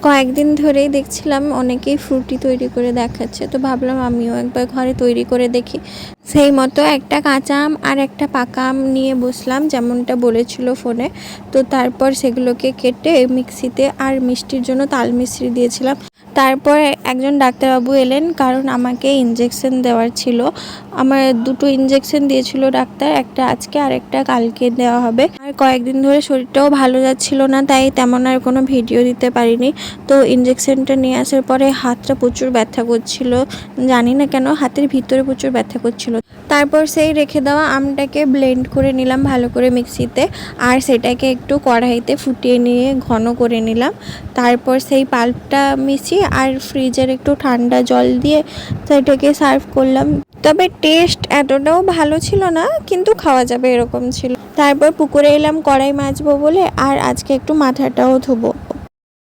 কয়েকদিন ধরেই দেখছিলাম অনেকেই ফ্রুটি তৈরি করে দেখাচ্ছে, তো ভাবলাম আমিও একবার ঘরে তৈরি করে দেখি। সেই মতো একটা কাঁচা আম আর একটা পাকা আম নিয়ে বসলাম, যেমনটা বলেছিল ফোনে। তো তারপর সেগুলোকে কেটে মিক্সিতে আর মিষ্টির জন্য তাল মিশ্রি দিয়েছিলাম। তারপর একজন ডাক্তারবাবু এলেন, কারণ আমাকে ইঞ্জেকশন দেওয়ার ছিল। আমার দুটো ইঞ্জেকশন দিয়েছিল ডাক্তার, একটা আজকে আর একটা কালকে দেওয়া হবে। আর কয়েকদিন ধরে শরীরটাও ভালো যাচ্ছিল না, তাই তেমন আর কোনো ভিডিও দিতে পারিনি। তো ইঞ্জেকশনটা নিয়ে আসার পরে হাতটা প্রচুর ব্যথা করছিল, জানি না কেন হাতের ভিতরে প্রচুর ব্যথা করছিল। তারপর সেই রেখে দেওয়া আমটাকে ব্লেন্ড করে নিলাম ভালো করে মিক্সিতে, আর সেটাকে একটু কড়াইতে ফুটিয়ে নিয়ে ঘন করে নিলাম। তারপর সেই পাল্পটা মিশিয়ে আর ফ্রিজের একটু ঠান্ডা জল দিয়ে সেটাকে সার্ভ করলাম। তবে টেস্ট এতটাও ভালো ছিল না, কিন্তু খাওয়া যাবে এরকম ছিল। তারপর পুকুরে এলাম কড়াই মাজবো বলে, আর আজকে একটু মাথাটাও ধোবো।